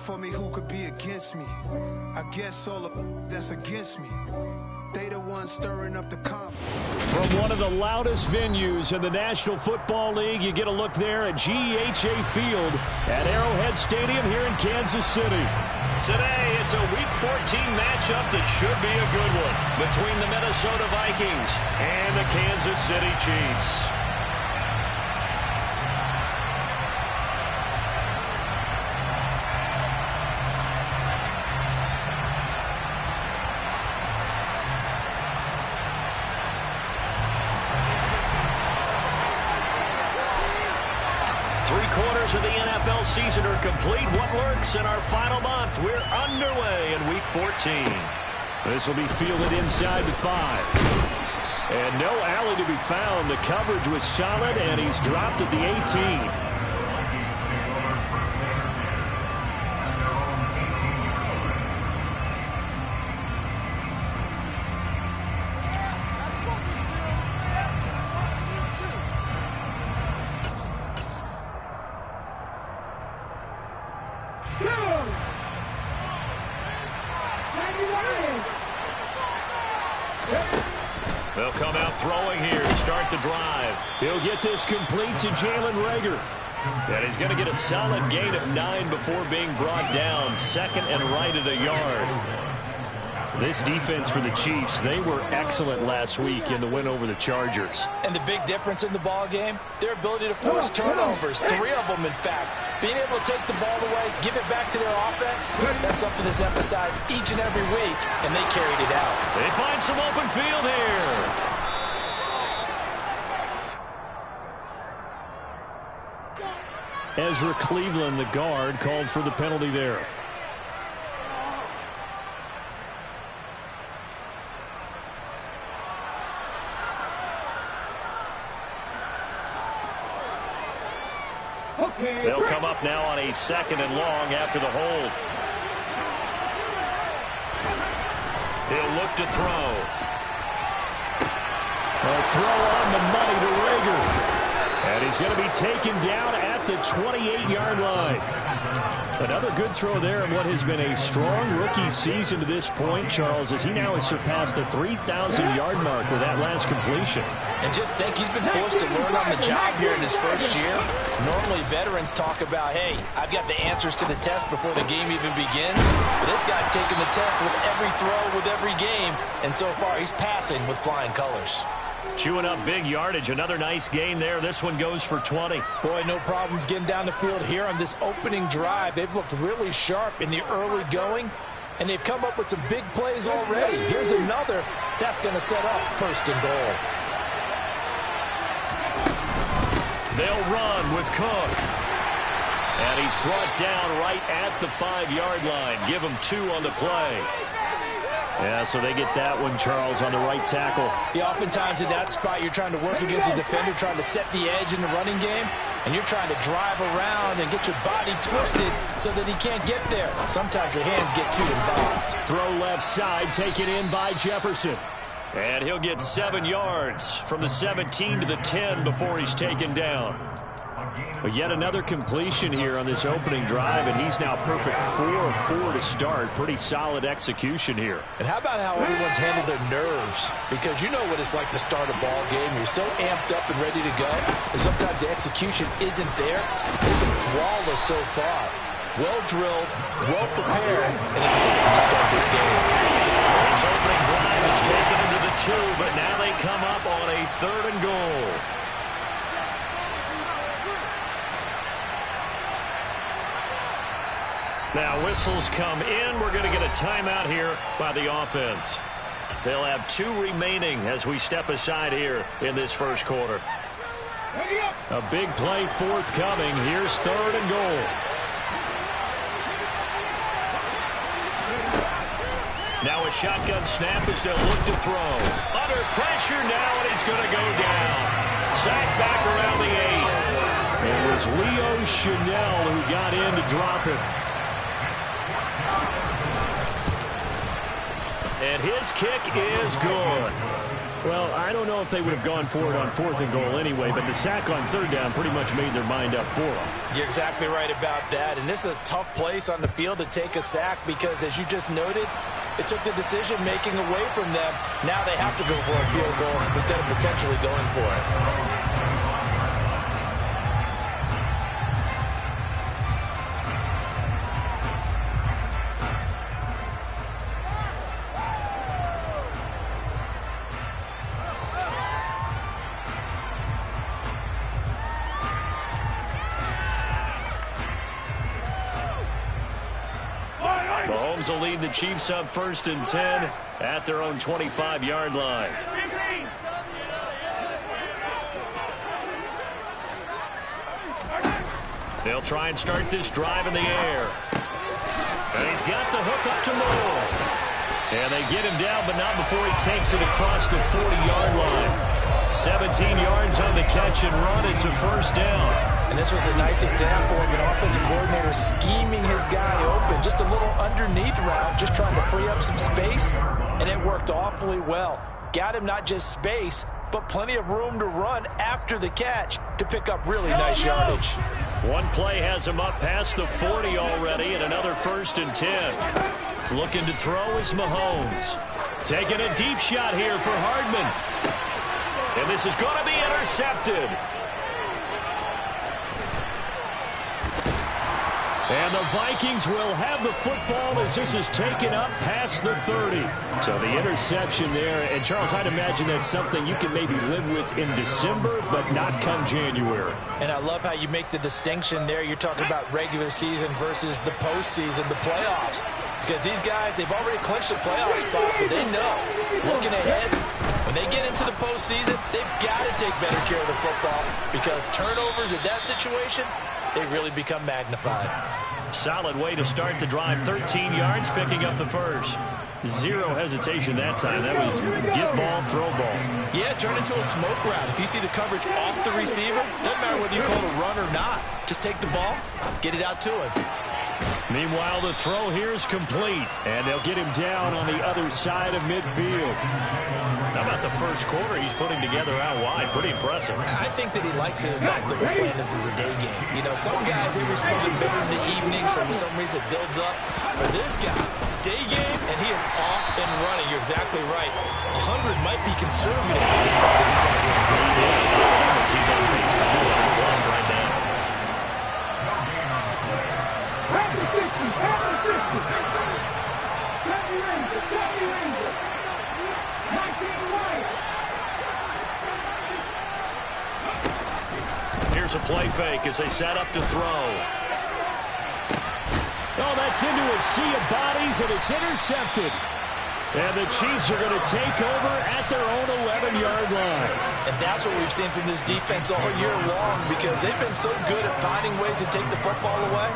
for me, who could be against me? I guess all the that's against me. They the ones stirring up the conflict. From one of the loudest venues in the National Football League, you get a look there at GEHA Field at Arrowhead Stadium here in Kansas City. Today, it's a Week 14 matchup that should be a good one between the Minnesota Vikings and the Kansas City Chiefs. Of the NFL season are complete. What lurks in our final month? We're underway in Week 14. This will be fielded inside the 5. And no alley to be found. The coverage was solid, and he's dropped at the 18. They'll come out throwing here to start the drive. He'll get this complete to Jalen Reagor. And he's going to get a solid gain of 9 before being brought down. Second and right at a yard. This defense for the Chiefs, they were excellent last week in the win over the Chargers. And the big difference in the ball game, their ability to force turnovers, 3 of them in fact. Being able to take the ball away, give it back to their offense, that's something that's emphasized each and every week, and they carried it out. They find some open field here. Ezra Cleveland, the guard, called for the penalty there. They'll come up now on a 2nd and long after the hold. He'll look to throw. A throw on the money to Reagor. And he's going to be taken down at the 28-yard line. Another good throw there in what has been a strong rookie season to this point, Charles, as he now has surpassed the 3,000-yard mark with that last completion. And just think, he's been forced to learn on the job here in his first year. Normally, veterans talk about, hey, I've got the answers to the test before the game even begins. But this guy's taking the test with every throw, with every game. And so far, he's passing with flying colors. Chewing up big yardage. Another nice gain there. This one goes for 20. Boy, no problems getting down the field here on this opening drive. They've looked really sharp in the early going, and they've come up with some big plays already. Here's another. That's going to set up 1st and goal. They'll run with Cook. And he's brought down right at the 5-yard line. Give him 2 on the play. Yeah, so they get that one, Charles, on the right tackle. Yeah, oftentimes in that spot, you're trying to work against the defender, trying to set the edge in the running game, and you're trying to drive around and get your body twisted so that he can't get there. Sometimes your hands get too involved. Throw left side, taken in by Jefferson. And he'll get 7 yards from the 17 to the 10 before he's taken down. But yet another completion here on this opening drive, and he's now perfect 4 of 4 to start. Pretty solid execution here. And how about how everyone's handled their nerves? Because you know what it's like to start a ball game. You're so amped up and ready to go, and sometimes the execution isn't there. They've been flawless so far. Well drilled, well prepared, and excited to start this game. This opening drive is taken into the 2, but now they come up on a 3rd and goal. Now whistles come in. We're going to get a timeout here by the offense. They'll have 2 remaining as we step aside here in this first quarter. A big play forthcoming. Here's 3rd and goal. Now a shotgun snap as they'll look to throw. Under pressure now, and he's going to go down. Sacked back around the 8. It was Leo Chanel who got in to drop it. And his kick is good. Well, I don't know if they would have gone for it on 4th and goal anyway, but the sack on 3rd down pretty much made their mind up for them. You're exactly right about that, and this is a tough place on the field to take a sack because, as you just noted, it took the decision-making away from them. Now they have to go for a field goal instead of potentially going for it. Mahomes will lead the Chiefs up 1st and 10 at their own 25-yard line. They'll try and start this drive in the air. And he's got the hook up to Moore. And they get him down, but not before he takes it across the 40-yard line. 17 yards on the catch and run. It's a 1st down. And this was a nice example of an offensive coordinator scheming his guy open. Just a little underneath route, just trying to free up some space, and it worked awfully well. Got him not just space, but plenty of room to run after the catch to pick up really nice yardage. One play has him up past the 40 already, and another 1st and 10. Looking to throw is Mahomes. Taking a deep shot here for Hardman. And this is going to be intercepted. And the Vikings will have the football as this is taken up past the 30. So the interception there. And, Charles, I'd imagine that's something you can maybe live with in December, but not come January. And I love how you make the distinction there. You're talking about regular season versus the postseason, the playoffs. Because these guys, they've already clinched a playoff spot, but they know, looking ahead, when they get into the postseason, they've got to take better care of the football because turnovers in that situation, they really become magnified. Solid way to start the drive. 13 yards, picking up the 1st. Zero hesitation that time. That was get ball, throw ball. Yeah, turn into a smoke route. If you see the coverage off the receiver, doesn't matter whether you call it a run or not. Just take the ball, get it out to him. Meanwhile, the throw here is complete, and they'll get him down on the other side of midfield. How about the first quarter he's putting together out wide? Pretty impressive. I think that he likes his fact that we're playing this as a day game. You know, some guys, they respond better in the evenings, so for some reason it builds up. For this guy, day game, and he is off and running. You're exactly right. 100 might be conservative with the start that he's had here in the first quarter. He's on pace for 200 plus right now. Here's a play fake as they set up to throw. Oh, that's into a sea of bodies, and it's intercepted. And the Chiefs are going to take over at their own 11-yard line. And that's what we've seen from this defense all year long because they've been so good at finding ways to take the football away.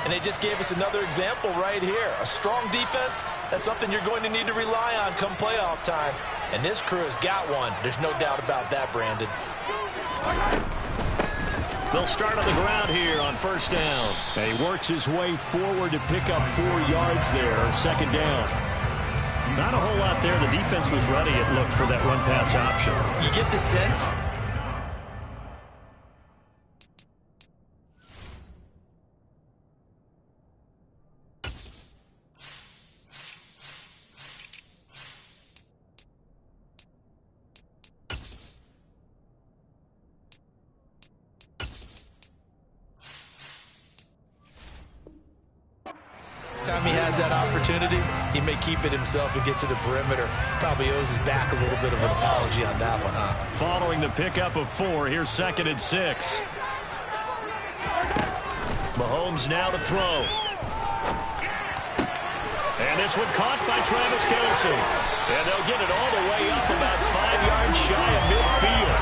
And they just gave us another example right here. A strong defense, that's something you're going to need to rely on come playoff time. And this crew has got one. There's no doubt about that, Brandon. They'll start on the ground here on 1st down. And he works his way forward to pick up 4 yards there, 2nd down. Not a whole lot there. The defense was ready, it looked, for that run-pass option. You get the sense. Time he has that opportunity, he may keep it himself and get to the perimeter. Probably owes his back a little bit of an apology on that one, huh? Following the pickup of 4, here's 2nd and 6. Mahomes now to throw. And this one caught by Travis Kelce. And they'll get it all the way up about 5 yards shy of midfield.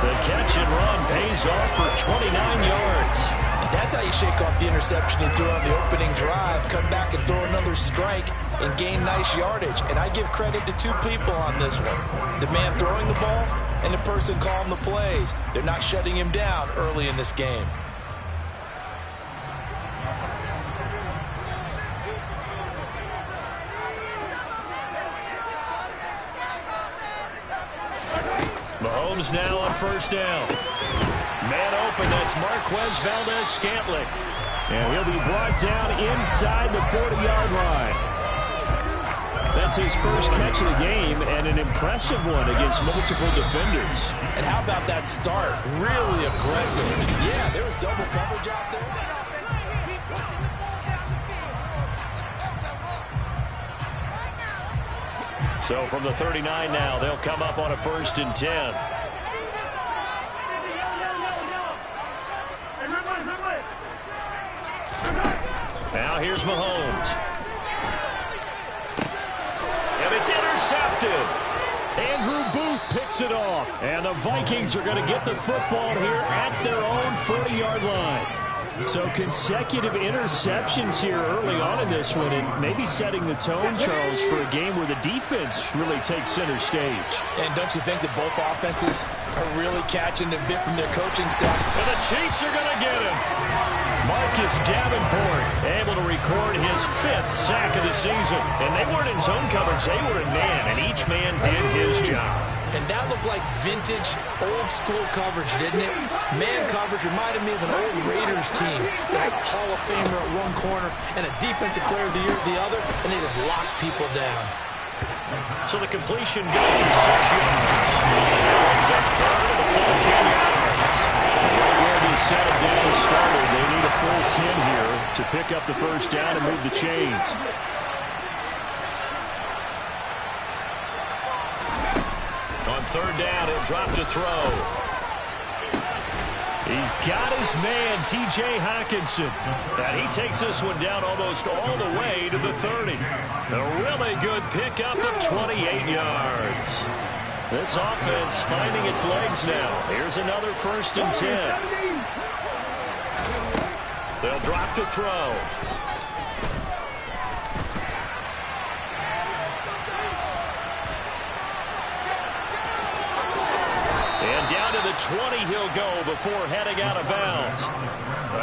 The catch and run pays off for 29 yards. And that's how you shake off the interception you threw on the opening drive. Come back and throw another strike and gain nice yardage. And I give credit to 2 people on this one. The man throwing the ball and the person calling the plays. They're not shutting him down early in this game. Mahomes now on first down. Man open, that's Marquez Valdez-Scantling. And he'll be brought down inside the 40-yard line. That's his first catch of the game, and an impressive one against multiple defenders. And how about that start? Really aggressive. Yeah, there was double coverage out there. So from the 39 now, they'll come up on a 1st and 10. Now here's Mahomes. And it's intercepted. Andrew Booth picks it off. And the Vikings are going to get the football here at their own 40-yard line. So consecutive interceptions here early on in this one, and maybe setting the tone, Charles, for a game where the defense really takes center stage. And don't you think that both offenses are really catching a bit from their coaching staff? And the Chiefs are going to get him. Marcus Davenport able to record his 5th sack of the season. And they weren't in zone coverage, they were in man, and each man did his job. And that looked like vintage, old-school coverage, didn't it? Man coverage reminded me of an old Raiders team. They had a Hall of Famer at one corner and a Defensive Player of the Year at the other, and they just locked people down. So the completion goes for 6 yards. Brings up third of the 14 yards. Right where this set of down started, they need a full 10 here to pick up the first down and move the chains. On 3rd down, he'll drop to throw. He's got his man, T.J. Hockenson. And he takes this one down almost all the way to the 30. A really good pickup of 28 yards. This offense finding its legs now. Here's another 1st and 10. They'll drop to throw. And down to the 20 he'll go before heading out of bounds.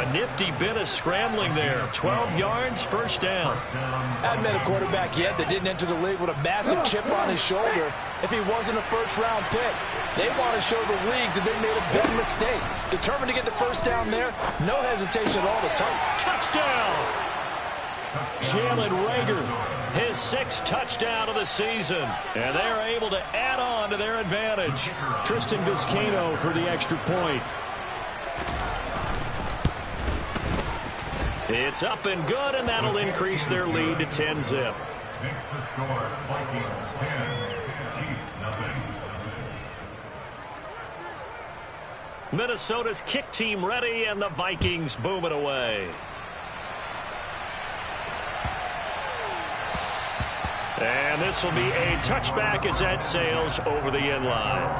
A nifty bit of scrambling there. 12 yards, 1st down. I haven't met a quarterback yet that didn't enter the league with a massive chip on his shoulder if he wasn't a first-round pick. They want to show the league that they made a big mistake. Determined to get the first down there, no hesitation at all to touchdown. Jalen Reagor, his 6th touchdown of the season. And they're able to add on to their advantage. Tristan Vizcaino for the extra point. It's up and good, and that'll increase their lead to 10-zip. Makes the score Vikings 10, Chiefs nothing. Minnesota's kick team ready, and the Vikings boom it away. And this will be a touchback as that sails over the end line.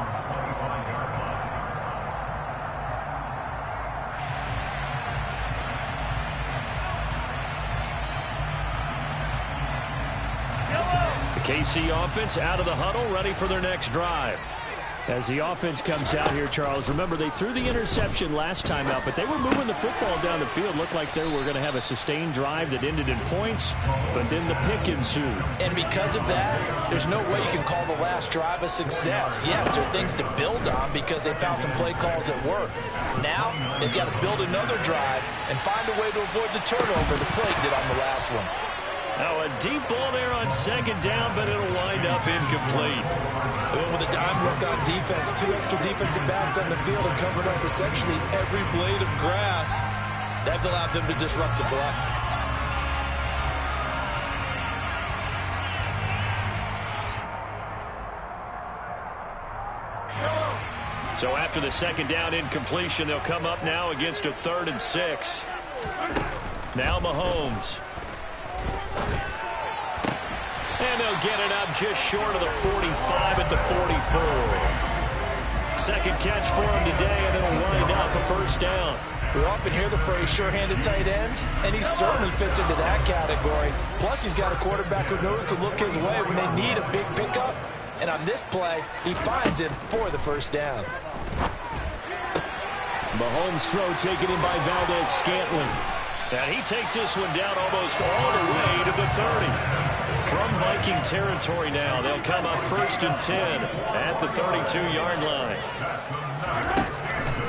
The KC offense out of the huddle, ready for their next drive. As the offense comes out here, Charles, remember they threw the interception last time out, but they were moving the football down the field. Looked like they were going to have a sustained drive that ended in points, but then the pick ensued. And because of that, there's no way you can call the last drive a success. Yes, there are things to build on because they found some play calls that work. Now, they've got to build another drive and find a way to avoid the turnover the Plague did on the last one. Now a deep ball there on 2nd down, but it'll wind up incomplete. With a dime look on defense, 2 extra defensive backs on the field and covered up essentially every blade of grass. That allowed them to disrupt the play. So after the 2nd down incompletion, they'll come up now against a 3rd and 6. Now Mahomes. And they'll get it up just short of the 45 at the 44. 2nd catch for him today, and it'll wind up a 1st down. We often hear the phrase sure-handed tight ends, and he certainly fits into that category. Plus, he's got a quarterback who knows to look his way when they need a big pickup. And on this play, he finds him for the 1st down. Mahomes' throw taken in by Valdez-Scantling. And he takes this one down almost all the way to the 30. From Viking territory now, they'll come up 1st and 10 at the 32-yard line.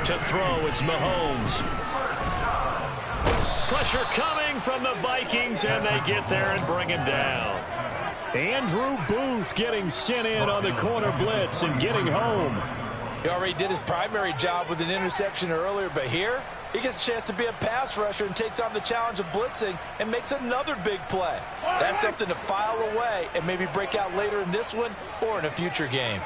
To throw, it's Mahomes. Pressure coming from the Vikings, and they get there and bring him down. Andrew Booth getting sent in on the corner blitz and getting home. He already did his primary job with an interception earlier, but here he gets a chance to be a pass rusher and takes on the challenge of blitzing and makes another big play. That's something to file away and maybe break out later in this one or in a future game.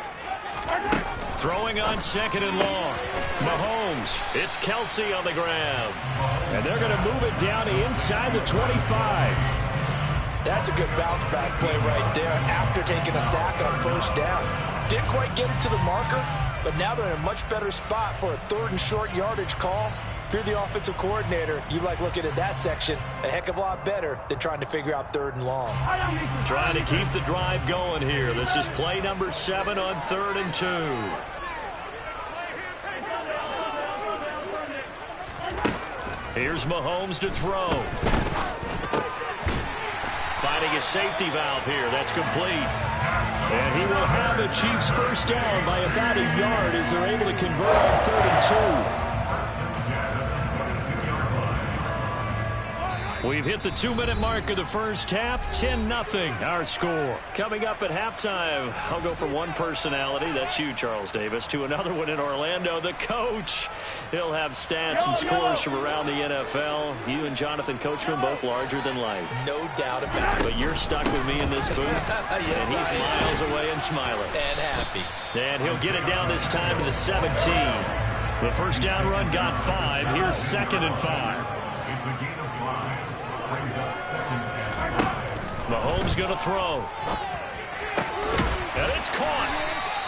Throwing on 2nd and long. Mahomes, it's Kelsey on the ground. And they're going to move it down inside the 25. That's a good bounce back play right there after taking a sack on 1st down. Didn't quite get it to the marker, but now they're in a much better spot for a 3rd and short yardage call. If you're the offensive coordinator, you like looking at that section a heck of a lot better than trying to figure out 3rd and long. Trying to keep the drive going here. This is play number 7 on 3rd and 2. Here's Mahomes to throw. Finding a safety valve here. That's complete. And he will have the Chiefs 1st down by about a yard as they're able to convert on 3rd and 2. We've hit the 2-minute mark of the first half. 10-0 our score. Coming up at halftime, I'll go from one personality, that's you, Charles Davis, to another one in Orlando, the coach. He'll have stats and scores from around the NFL. You and Jonathan Coachman both larger than life. No doubt about it. But you're stuck with me in this booth. Yes, and he's miles away and smiling. And happy. And he'll get it down this time to the 17. The 1st down run got 5. Here's 2nd and 5. Mahomes going to throw. And it's caught.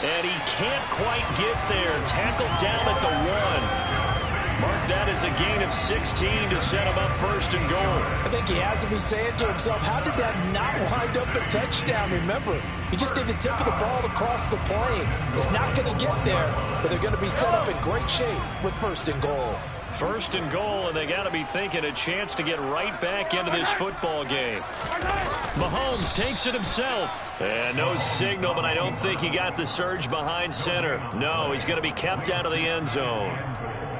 And he can't quite get there. Tackled down at the 1. Mark that as a gain of 16 to set him up 1st and goal. I think he has to be saying to himself, how did that not wind up a touchdown? Remember, he just did the tip of the ball to cross the plane. It's not going to get there, but they're going to be set up in great shape with 1st and goal. 1st and goal, and they got to be thinking a chance to get right back into this football game. Mahomes takes it himself. And no signal, but I don't think he got the surge behind center. No, he's going to be kept out of the end zone.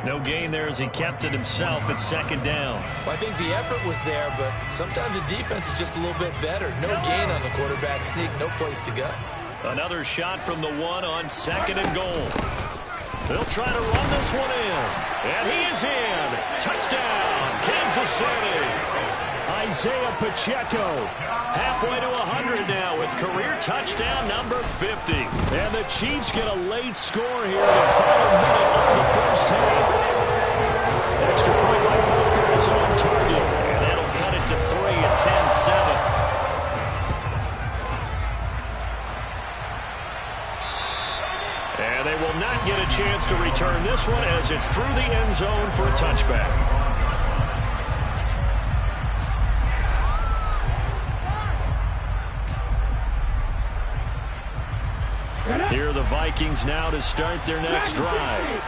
No gain there as he kept it himself at 2nd down. Well, I think the effort was there, but sometimes the defense is just a little bit better. No gain on the quarterback sneak, no place to go. Another shot from the 1 on 2nd and goal. They'll try to run this one in. And he is in. Touchdown, Kansas City. Isaiah Pacheco halfway to 100 now with career touchdown number 50. And the Chiefs get a late score here in the final minute of the first half. Extra point by Booker is on target. And that'll cut it to 3 at 10-7. And they will not get a chance to return this one as it's through the end zone for a touchback. Here are the Vikings now to start their next drive.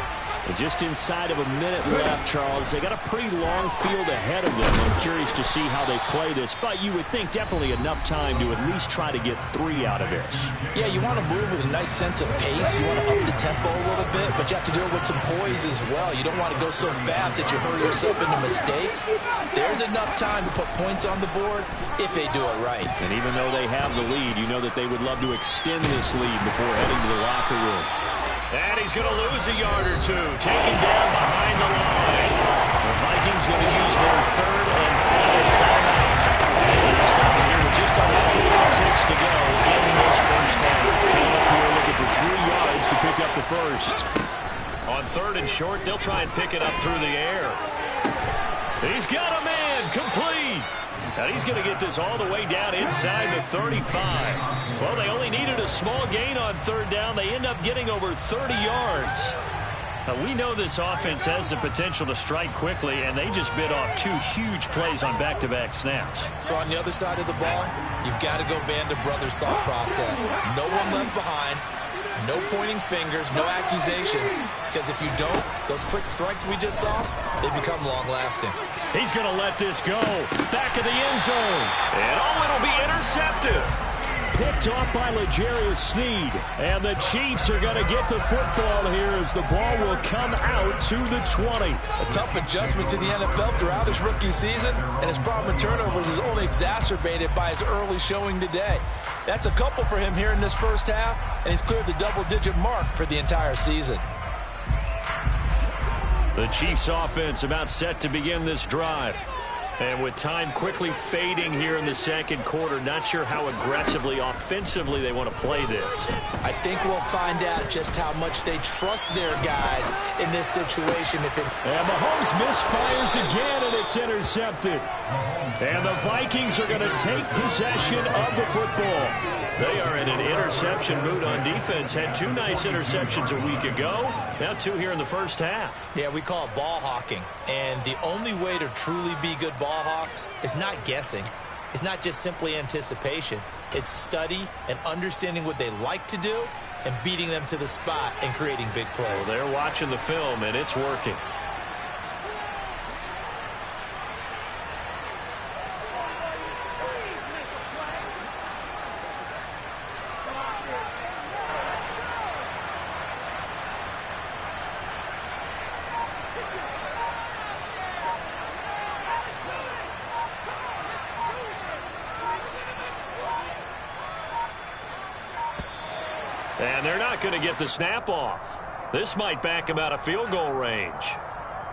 Just inside of a minute left, Charles. They got a pretty long field ahead of them. I'm curious to see how they play this, but you would think definitely enough time to at least try to get 3 out of this. Yeah, you want to move with a nice sense of pace. You want to up the tempo a little bit, but you have to do it with some poise as well. You don't want to go so fast that you hurry yourself into mistakes. There's enough time to put points on the board if they do it right. And even though they have the lead, you know that they would love to extend this lead before heading to the locker room. And he's going to lose a yard or 2. Taken down behind the line. The Vikings going to use their 3rd and final timeout as they stop here with just under 4 ticks to go in this first half. We're looking for 3 yards to pick up the first. On 3rd and short, they'll try and pick it up through the air. He's got a man complete. And he's going to get this all the way down inside the 35. Well, they only needed a small gain on 3rd down. They end up getting over 30 yards. Now, we know this offense has the potential to strike quickly, and they just bit off 2 huge plays on back-to-back snaps. So on the other side of the ball, you've got to go band of brothers thought process. No one left behind. No pointing fingers, no accusations, because if you don't, those quick strikes we just saw, they become long-lasting. He's going to let this go. Back of the end zone. And it'll be intercepted. Picked off by L'Jarius Sneed. And the Chiefs are going to get the football here as the ball will come out to the 20. A tough adjustment to the NFL throughout his rookie season, and his problem with turnovers is only exacerbated by his early showing today. That's a couple for him here in this first half, and he's cleared the double-digit mark for the entire season. The Chiefs offense about set to begin this drive. And with time quickly fading here in the second quarter, not sure how aggressively, offensively they want to play this. I think we'll find out just how much they trust their guys in this situation. And Mahomes misfires again, and it's intercepted. And the Vikings are going to take possession of the football. They are in an interception mood on defense. Had 2 nice interceptions a week ago. Now 2 here in the first half. Yeah, we call it ball hawking. And the only way to truly be good ball hawks is not guessing. It's not just simply anticipation. It's study and understanding what they like to do and beating them to the spot and creating big plays. Well, they're watching the film, and it's working. And they're not going to get the snap off. This might back them out of field goal range.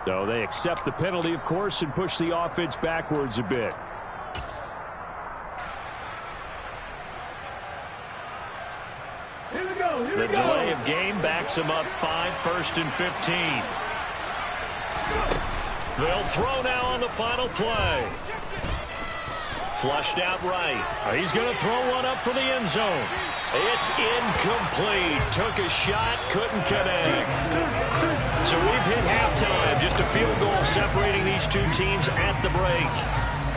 So they accept the penalty, of course, and push the offense backwards a bit. The delay of game backs them up 5, 1st and 15. They'll throw now on the final play. Flushed out right. He's going to throw one up for the end zone. It's incomplete. Took a shot, couldn't connect. So we've hit halftime. Just a field goal separating these two teams at the break.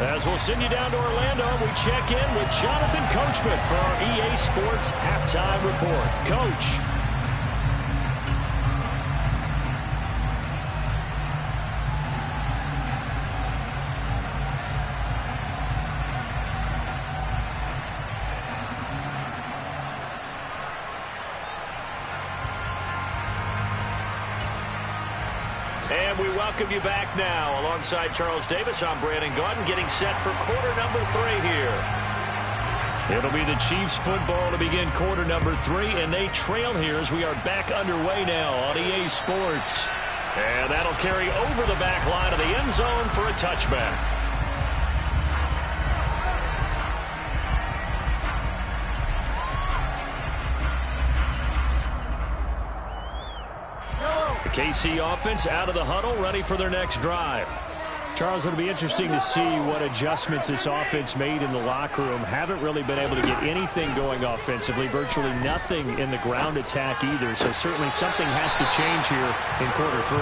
As we'll send you down to Orlando, we check in with Jonathan Coachman for our EA Sports Halftime Report. Coach. And we welcome you back now. Alongside Charles Davis, I'm Brandon Gaudin, getting set for quarter number 3 here. It'll be the Chiefs football to begin quarter number 3, and they trail here as we are back underway now on EA Sports. And that'll carry over the back line of the end zone for a touchback. The KC offense out of the huddle, ready for their next drive. Charles, it'll be interesting to see what adjustments this offense made in the locker room. Haven't really been able to get anything going offensively, virtually nothing in the ground attack either. So certainly something has to change here in quarter 3.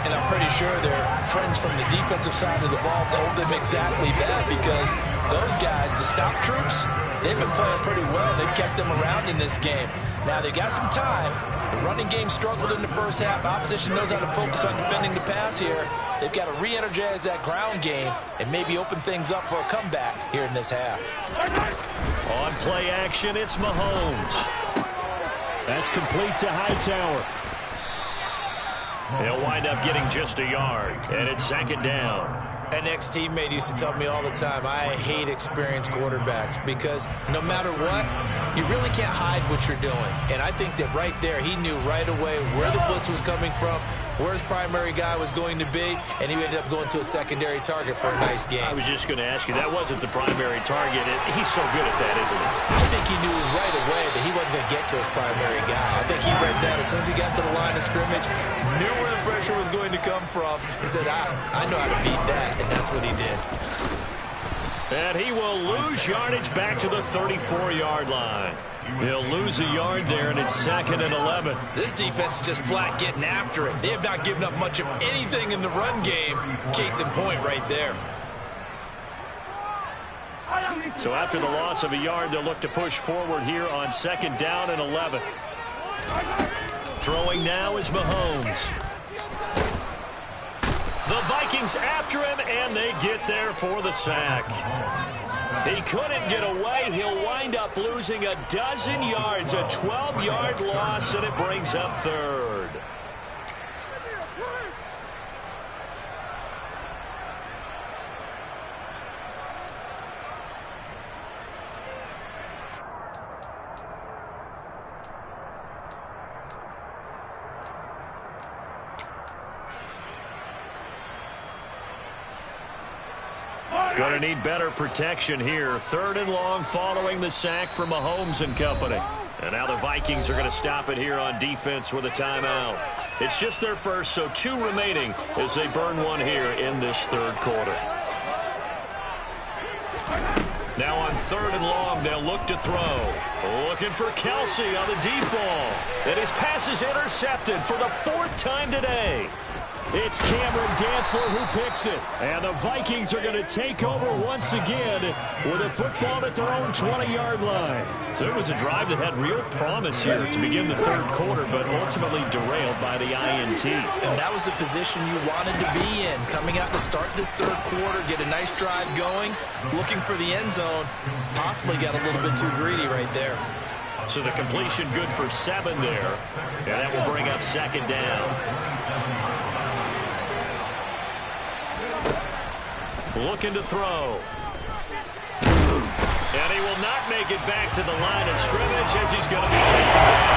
And I'm pretty sure their friends from the defensive side of the ball told them exactly that, because those guys, the stop troops, they've been playing pretty well. They've kept them around in this game. Now, they got some time. The running game struggled in the first half. Opposition knows how to focus on defending the pass here. They've got to re-energize that ground game and maybe open things up for a comeback here in this half. On play action, it's Mahomes. That's complete to Hightower. He'll wind up getting just a yard, and it's 2nd down. An ex-teammate used to tell me all the time, I hate experienced quarterbacks, because no matter what, you really can't hide what you're doing. And I think that right there, he knew right away where the blitz was coming from, where his primary guy was going to be, and he ended up going to a secondary target for a nice game. I was just going to ask you, that wasn't the primary target. He's so good at that, isn't he? I think he knew right away that he wasn't going to get to his primary guy. I think he read that as soon as he got to the line of scrimmage, knew where the pressure was going to come from, and said, I know how to beat that, and that's what he did. And he will lose yardage back to the 34-yard line. He'll lose a yard there, and it's 2nd and 11. This defense is just flat getting after it. They have not given up much of anything in the run game. Case in point right there. So after the loss of a yard, they'll look to push forward here on 2nd down and 11. Throwing now is Mahomes. The Vikings after him, and they get there for the sack. He couldn't get away. He'll wind up losing a dozen yards, a 12-yard loss, and it brings up third. Going to need better protection here. 3rd and long following the sack from Mahomes and company. And now the Vikings are going to stop it here on defense with a timeout. It's just their first, so 2 remaining as they burn one here in this 3rd quarter. Now on 3rd and long, they'll look to throw. Looking for Kelsey on the deep ball. And his pass is intercepted for the 4th time today. It's Cameron Dantzler who picks it. And the Vikings are going to take over once again with a football at their own 20-yard line. So it was a drive that had real promise here to begin the 3rd quarter, but ultimately derailed by the INT. And that was the position you wanted to be in. Coming out to start this 3rd quarter, get a nice drive going, looking for the end zone. Possibly got a little bit too greedy right there. So the completion good for 7 there. And that will bring up 2nd down. Looking to throw. And he will not make it back to the line of scrimmage as he's going to be taken down.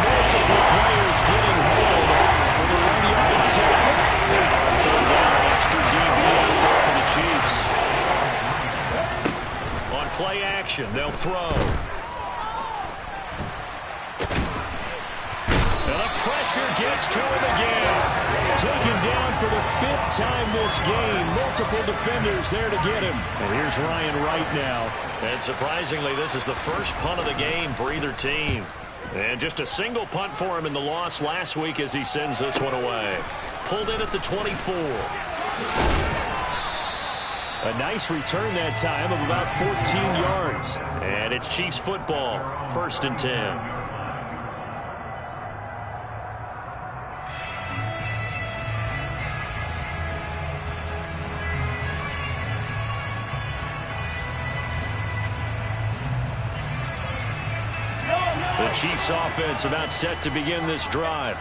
Multiple players getting home for the 1-yard sack. On 3rd down, an extra DB out there for the Chiefs. On play action, they'll throw. And the pressure gets to him again. Taken down for the 5th time this game. Multiple defenders there to get him. And here's Ryan Wright now. And surprisingly, this is the first punt of the game for either team. And just a single punt for him in the loss last week as he sends this one away. Pulled in at the 24. A nice return that time of about 14 yards. And it's Chiefs football. 1st and 10. The Chiefs offense about set to begin this drive.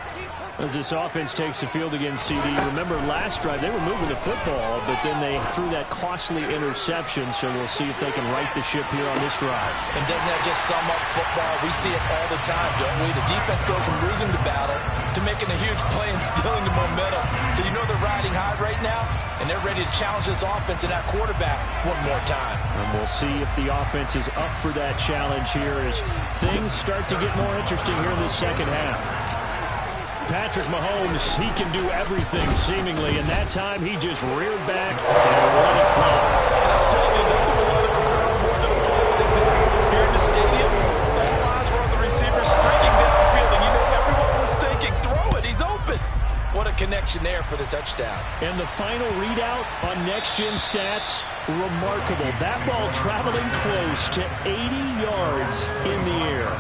As this offense takes the field against CD, remember last drive they were moving the football, but then they threw that costly interception, so we'll see if they can right the ship here on this drive. And doesn't that just sum up football? We see it all the time, don't we? The defense goes from losing the battle to making a huge play and stealing the momentum. So you know they're riding high right now, and they're ready to challenge this offense and that quarterback one more time. And we'll see if the offense is up for that challenge here as things start to get more interesting here in the 2nd half. Patrick Mahomes, he can do everything seemingly, and that time he just reared back and let it fly. And I'll tell you, nothing will let him crowd more than a play like that. Here in the stadium, all eyes were on the receiver streaking downfield, and you know everyone was thinking, throw it, he's open. What a connection there for the touchdown. And the final readout on Next Gen Stats, remarkable. That ball traveling close to 80 yards in the air.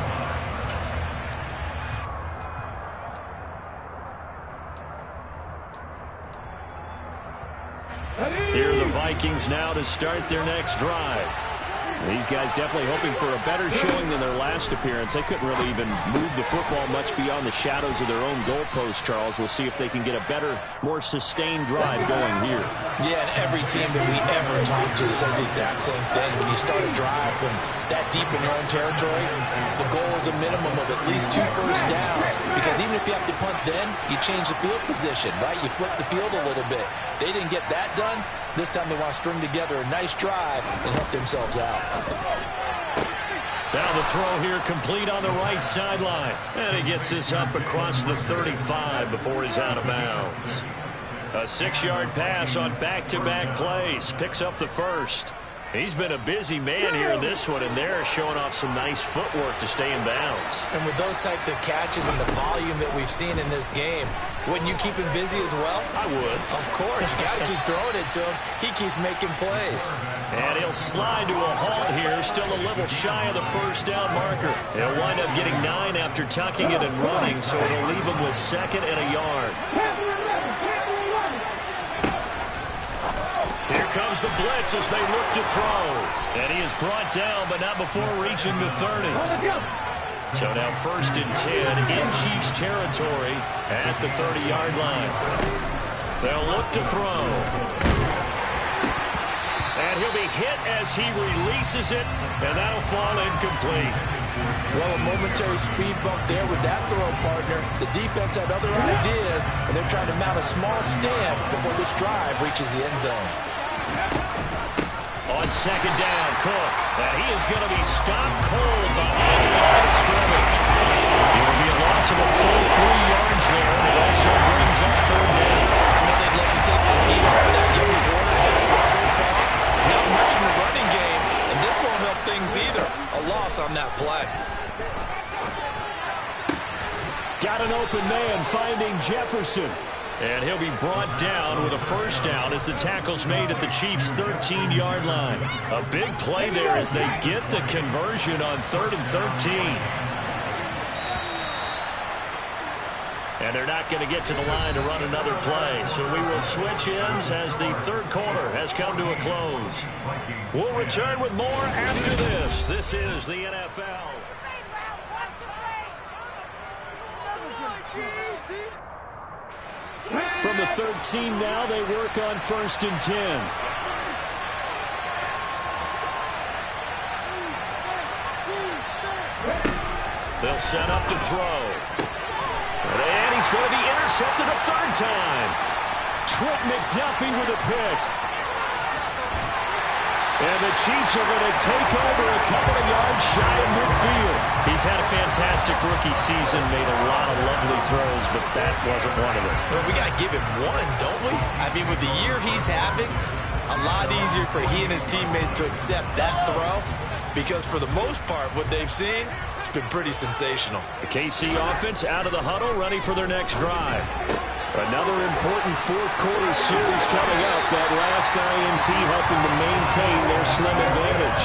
Here are the Vikings now to start their next drive. These guys definitely hoping for a better showing than their last appearance. They couldn't really even move the football much beyond the shadows of their own goalpost, Charles. We'll see if they can get a better, more sustained drive going here. Yeah, and every team that we ever talk to says the exact same thing. When you start a drive from that deep in your own territory, the goal is a minimum of at least 2 first downs. Because even if you have to punt then, you change the field position, right? You flip the field a little bit. They didn't get that done. This time they want to string together a nice drive and help themselves out. Now the throw here complete on the right sideline. And he gets this up across the 35 before he's out of bounds. A 6-yard pass on back-to-back plays. Picks up the first. He's been a busy man here in this one, and they're showing off some nice footwork to stay in bounds. And with those types of catches and the volume that we've seen in this game, wouldn't you keep him busy as well? I would. Of course. You got to keep throwing it to him. He keeps making plays. And he'll slide to a halt here, still a little shy of the first down marker. He'll wind up getting 9 after tucking it and running, so it'll leave him with 2nd and a yard. Here comes the blitz as they look to throw. And he is brought down, but not before reaching the 30. So now 1st and 10 in Chiefs territory at the 30-yard line. They'll look to throw. And he'll be hit as he releases it, and that'll fall incomplete. Well, a momentary speed bump there with that throw, partner. The defense had other ideas, and they're trying to mount a small stand before this drive reaches the end zone. On 2nd down, Cook. And he is going to be stopped cold behind the line of scrimmage. It will be a loss of a full 3 yards there, and it also brings up 3rd down. I know they'd love to take some heat off of that young quarterback, but so far, not much in the running game, and this won't help things either. A loss on that play. Got an open man finding Jefferson. And he'll be brought down with a 1st down as the tackle's made at the Chiefs' 13-yard line. A big play there as they get the conversion on 3rd and 13. And they're not going to get to the line to run another play. So we will switch ends as the 3rd quarter has come to a close. We'll return with more after this. This is the NFL. From the 13 now, they work on 1st and 10. They'll set up to throw. And he's going to be intercepted a 3rd time. Trent McDuffie with a pick. And the Chiefs are going to take over a couple of yards shy of midfield. He's had a fantastic rookie season, made a lot of lovely throws, but that wasn't one of them. Well, we got to give him one, don't we? I mean, with the year he's having, a lot easier for he and his teammates to accept that throw, because for the most part, what they've seen, it's been pretty sensational. The KC offense out of the huddle, ready for their next drive. Another important 4th quarter series coming up. That last INT helping to maintain their slim advantage.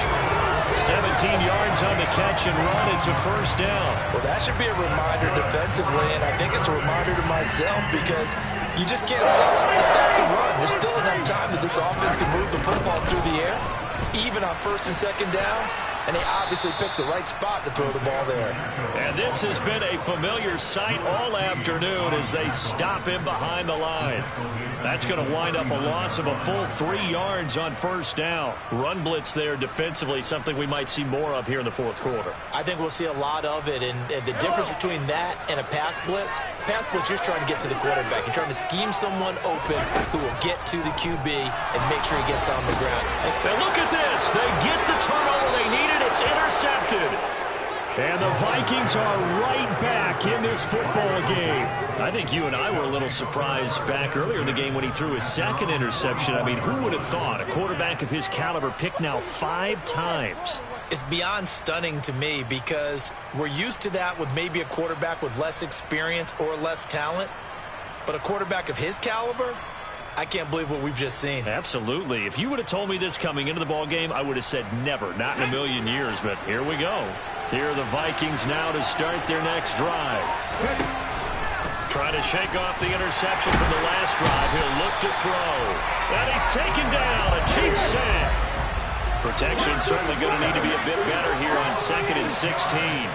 17 yards on the catch and run. It's a 1st down. Well, that should be a reminder defensively, and I think it's a reminder to myself because you just can't sell out to stop the run. There's still enough time that this offense can move the football through the air, even on 1st and 2nd downs. And they obviously picked the right spot to throw the ball there. And this has been a familiar sight all afternoon as they stop him behind the line. That's going to wind up a loss of a full 3 yards on 1st down. Run blitz there defensively, something we might see more of here in the 4th quarter. I think we'll see a lot of it. And the difference between that and a pass blitz, you're trying to get to the quarterback. You're trying to scheme someone open who will get to the QB and make sure he gets on the ground. And look at this. They get the turnover they needed. It's intercepted. And the Vikings are right back in this football game. I think you and I were a little surprised back earlier in the game when he threw his 2nd interception. I mean, who would have thought a quarterback of his caliber picked now 5 times? It's beyond stunning to me because we're used to that with maybe a quarterback with less experience or less talent. But a quarterback of his caliber, I can't believe what we've just seen. Absolutely. If you would have told me this coming into the ball game, I would have said never, not in a million years. But here we go. Here are the Vikings now to start their next drive. Trying to shake off the interception from the last drive. He'll look to throw. And he's taken down. A Chiefs sack. Protection certainly going to need to be a bit better here on 2nd and 16.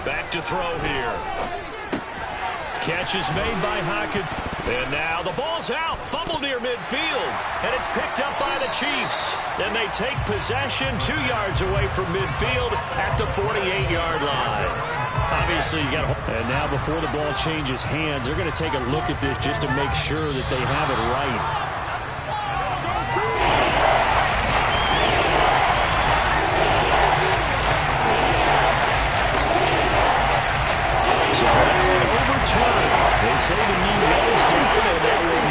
Back to throw here. Catch is made by Hackett. And now the ball's out. Fumble near midfield. And it's picked up by the Chiefs. And they take possession 2 yards away from midfield at the 48-yard line. Obviously, you got to... And now before the ball changes hands, they're going to take a look at this just to make sure that they have it right. They say the knee was down, and that will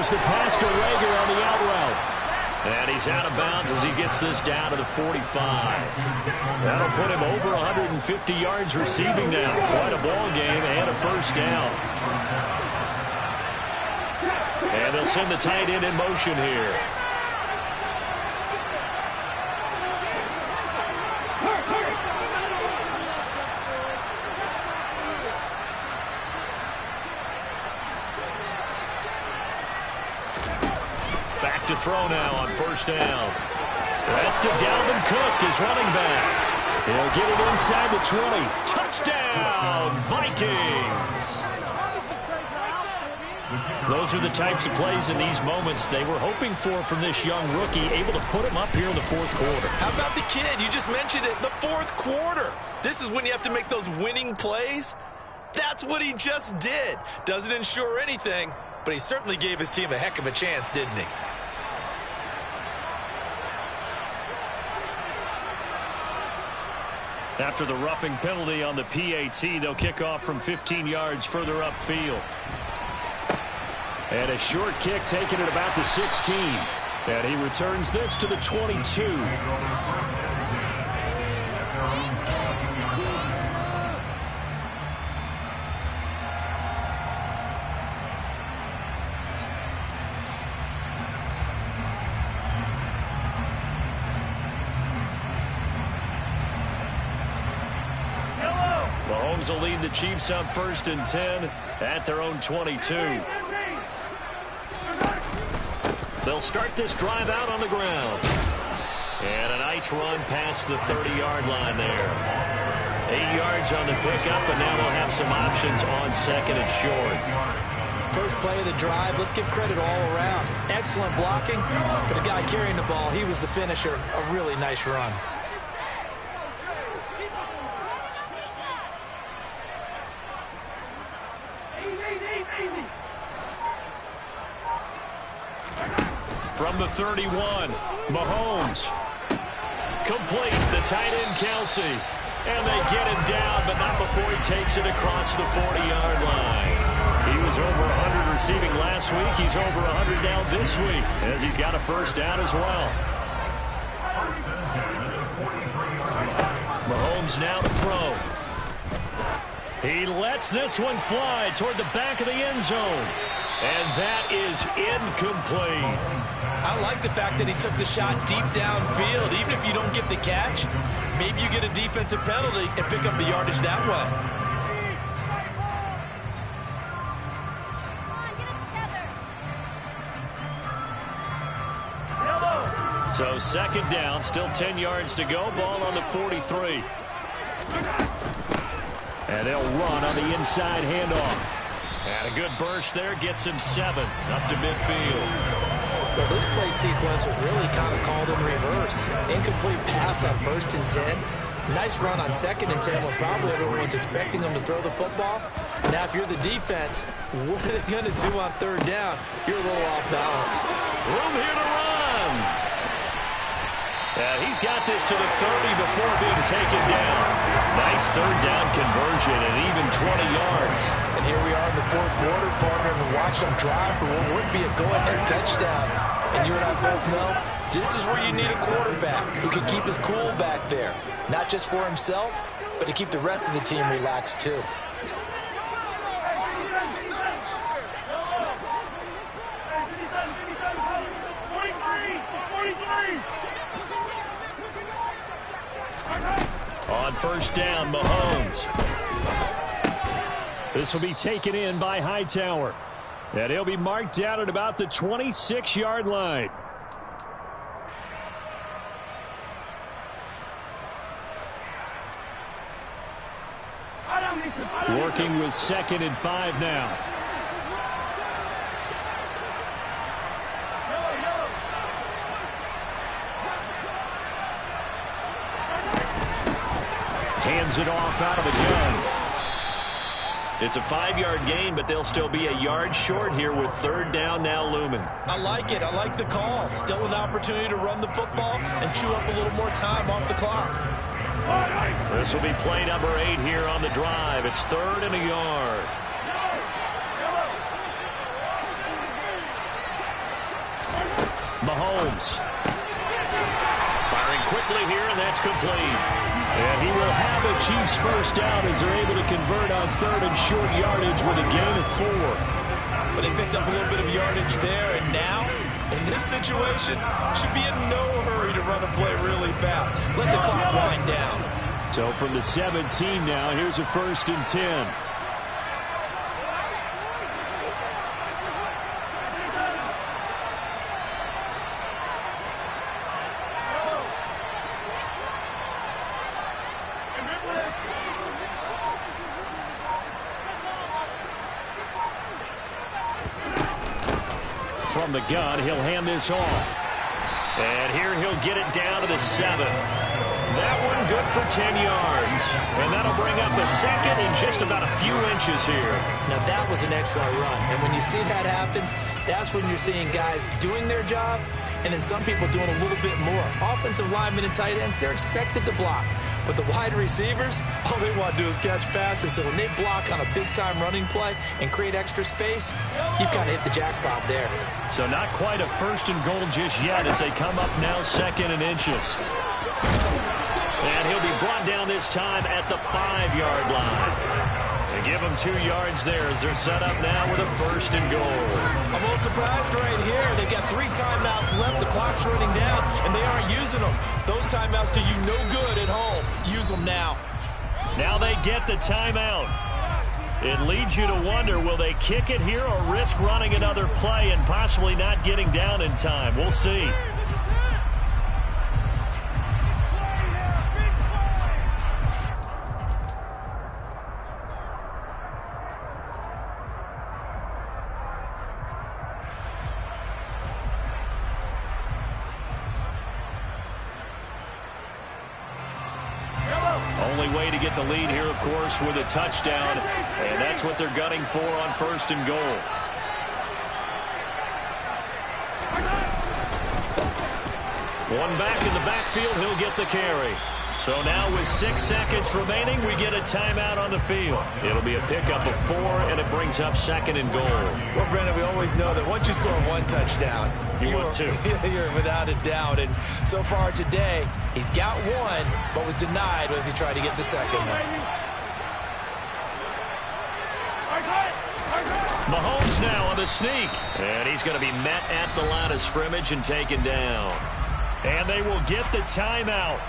throws the pass to Rager on the out route. And he's out of bounds as he gets this down to the 45. That'll put him over 150 yards receiving now. Quite a ball game and a first down. And they'll send the tight end in motion here. Back to throw now on first down. That's to Dalvin Cook, his running back. He'll get it inside the 20. Touchdown, Vikings! Those are the types of plays in these moments they were hoping for from this young rookie, able to put him up here in the fourth quarter. How about the kid? You just mentioned it, the fourth quarter. This is when you have to make those winning plays. That's what he just did. Doesn't ensure anything, but he certainly gave his team a heck of a chance, didn't he? After the roughing penalty on the PAT, they'll kick off from 15 yards further upfield. And a short kick taken at about the 16. And he returns this to the 22. Mahomes will lead the Chiefs up 1st and 10 at their own 22. They'll start this drive out on the ground. And a nice run past the 30-yard line there. 8 yards on the pickup, and now they'll have some options on second and short. First play of the drive, let's give credit all around. Excellent blocking, but the guy carrying the ball, he was the finisher. A really nice run. From the 31, Mahomes. Complete, the tight end, Kelsey. And they get him down, but not before he takes it across the 40-yard line. He was over 100 receiving last week. He's over 100 now this week, as he's got a first down as well. Mahomes now to throw. He lets this one fly toward the back of the end zone. And that is incomplete. I like the fact that he took the shot deep downfield. Even if you don't get the catch, maybe you get a defensive penalty and pick up the yardage that way. So second down, still 10 yards to go. Ball on the 43. And they'll run on the inside handoff. And a good burst there gets him 7 up to midfield. Well, this play sequence was really kind of called in reverse. Incomplete pass on 1st and 10. Nice run on 2nd and 10 when probably everyone was expecting him to throw the football. Now, if you're the defense, what are they going to do on 3rd down? You're a little off balance. Room here to run. He's got this to the 30 before being taken down. Nice 3rd down conversion and even 20 yards. And here we are in the 4th quarter, partner, and watch them drive for what would be a go-ahead touchdown. And you and I both know this is where you need a quarterback who can keep his cool back there. Not just for himself, but to keep the rest of the team relaxed too. On 1st down, Mahomes. This will be taken in by Hightower. And he'll be marked down at about the 26-yard line. Working with 2nd and 5 now. Hands it off out of the gun. It's a 5-yard gain, but they'll still be a yard short here with 3rd down now looming. I like it. I like the call. Still an opportunity to run the football and chew up a little more time off the clock. This will be play number 8 here on the drive. It's 3rd and a yard. Mahomes. Firing quickly here, and that's complete. And he will have a Chiefs first down as they're able to convert on third and short yardage with a gain of 4. But they picked up a little bit of yardage there, and now, in this situation, should be in no hurry to run a play really fast. Let the clock wind down. So from the 17 now, here's a 1st and 10. From the gun, he'll hand this off. And here he'll get it down to the 7. That one good for 10 yards. And that'll bring up a second in just about a few inches here. Now that was an excellent run. And when you see that happen, that's when you're seeing guys doing their job and then some people doing a little bit more. Offensive linemen and tight ends, they're expected to block. But the wide receivers, all they want to do is catch passes. So when they block on a big-time running play and create extra space, you've kind of hit the jackpot there. So not quite a 1st and goal just yet as they come up now 2nd and inches. And he'll be brought down this time at the 5-yard line. They give him 2 yards there as they're set up now with a 1st and goal. I'm a little surprised right here. They've got 3 timeouts left. The clock's running down, and they aren't using them. Those timeouts do you no good at home. Use them now. Now they get the timeout. It leads you to wonder, will they kick it here or risk running another play and possibly not getting down in time? We'll see. Only way to get the lead here, of course, with a touchdown. And that's what they're gunning for on 1st and goal. One back in the backfield, he'll get the carry. So now with 6 seconds remaining, we get a timeout on the field. It'll be a pickup of 4, and it brings up 2nd and goal. Well, Brendan, we always know that once you score 1 touchdown, you want 2. You're without a doubt. And so far today, he's got 1, but was denied as he tried to get the 2nd one. Mahomes now on the sneak. And he's going to be met at the line of scrimmage and taken down. And they will get the timeout.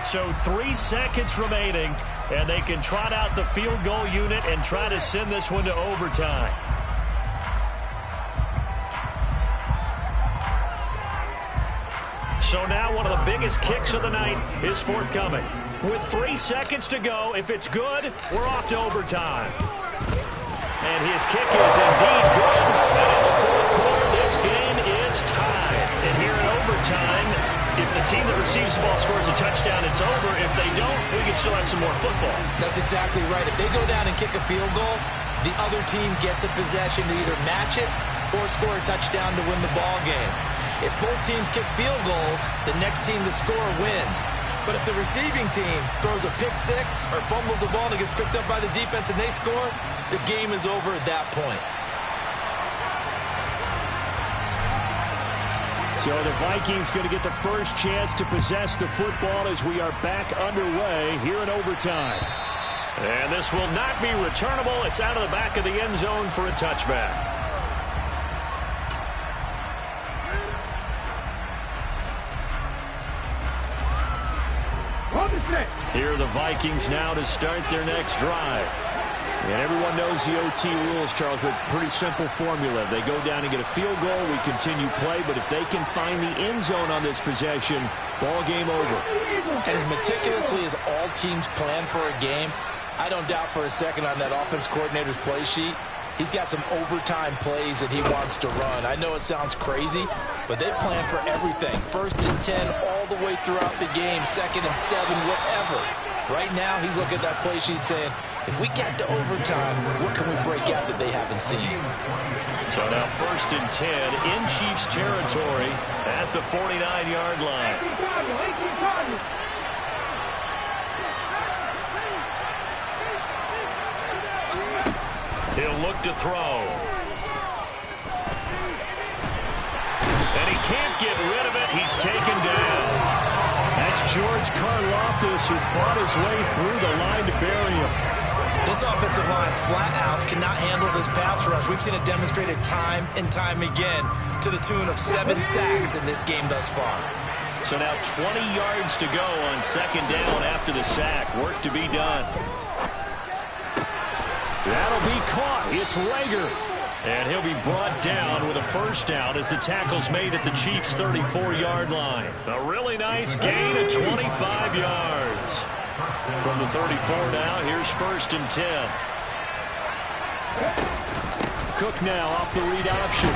So 3 seconds remaining, and they can trot out the field goal unit and try to send this one to overtime. So now one of the biggest kicks of the night is forthcoming. With 3 seconds to go, if it's good, we're off to overtime. And his kick is indeed good. And in the 4th quarter, this game is tied. And here in overtime, if the team that receives the ball scores a touchdown, it's over. If they don't, we can still have some more football. That's exactly right. If they go down and kick a field goal, the other team gets a possession to either match it or score a touchdown to win the ball game. If both teams kick field goals, the next team to score wins. But if the receiving team throws a pick 6 or fumbles the ball and it gets picked up by the defense and they score, the game is over at that point. So the Vikings going to get the first chance to possess the football as we are back underway here in overtime. And this will not be returnable. It's out of the back of the end zone for a touchback. Here are the Vikings now to start their next drive. And everyone knows the OT rules, Charles, but pretty simple formula. They go down and get a field goal, we continue play, but if they can find the end zone on this possession, ball game over. And as meticulously as all teams plan for a game, I don't doubt for a second on that offense coordinator's play sheet, he's got some overtime plays that he wants to run. I know it sounds crazy, but they plan for everything. 1st and 10 all the way throughout the game, 2nd and 7, whatever. Right now, he's looking at that play sheet saying, if we get to overtime, what can we break out that they haven't seen? So now 1st and 10 in Chiefs territory at the 49-yard line. He'll look to throw. And he can't get rid of it. He's taken down. That's George Karlaftis, who fought his way through the line to bury him. This offensive line flat out cannot handle this pass rush. We've seen it demonstrated time and time again to the tune of 7 sacks in this game thus far. So now 20 yards to go on second down after the sack. Work to be done. That'll be caught. It's Rager. And he'll be brought down with a first down as the tackle's made at the Chiefs' 34-yard line. A really nice gain of 25 yards. From the 34 now, here's 1st and 10. Cook now off the read option.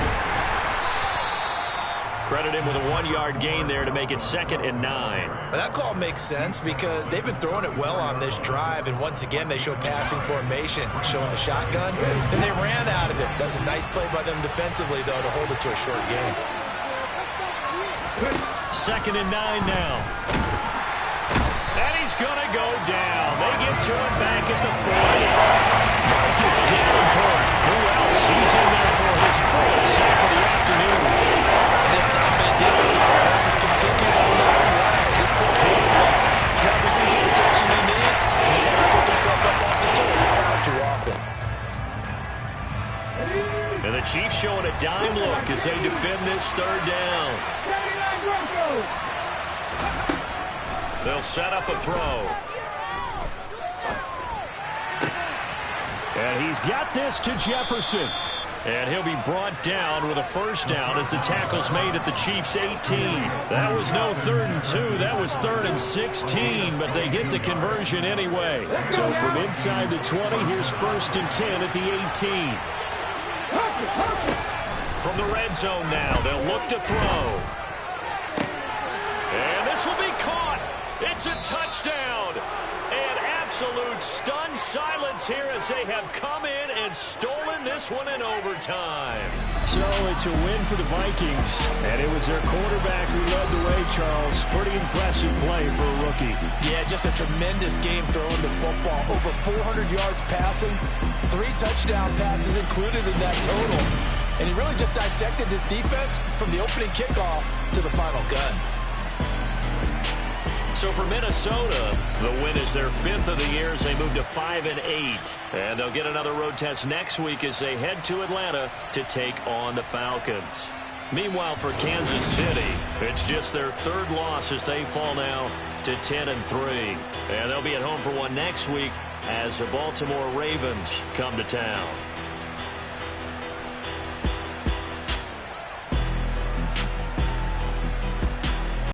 Credit him with a 1-yard gain there to make it 2nd and 9. But that call makes sense because they've been throwing it well on this drive, and once again they show passing formation, showing the shotgun. Then they ran out of it. That's a nice play by them defensively, though, to hold it to a short gain. 2nd and 9 now. And he's going to go down. They get to him back at the 40. Marcus Davenport. Who else? He's in there for his 4th sack of the afternoon. This dominant defensive performance continued on that play. This play, he's not receiving the protection he needs, and he's having to pick himself up off the turf. He's fouled too often. And the Chiefs showing a dime look as they defend this 3rd down. They'll set up a throw. And he's got this to Jefferson. And he'll be brought down with a first down as the tackle's made at the Chiefs' 18. That was no 3rd and 2. That was 3rd and 16, but they get the conversion anyway. So from inside the 20, here's 1st and 10 at the 18. From the red zone now, they'll look to throw. And this will be caught. It's a touchdown. And absolute stunned silence here as they have come in and stolen this one in overtime. So it's a win for the Vikings, and it was their quarterback who led the way, Charles. Pretty impressive play for a rookie. Yeah, just a tremendous game throwing the football. Over 400 yards passing, 3 touchdown passes included in that total. And he really just dissected this defense from the opening kickoff to the final gun. So for Minnesota, the win is their 5th of the year as they move to 5-8. And they'll get another road test next week as they head to Atlanta to take on the Falcons. Meanwhile, for Kansas City, it's just their 3rd loss as they fall now to 10-3. And they'll be at home for one next week as the Baltimore Ravens come to town.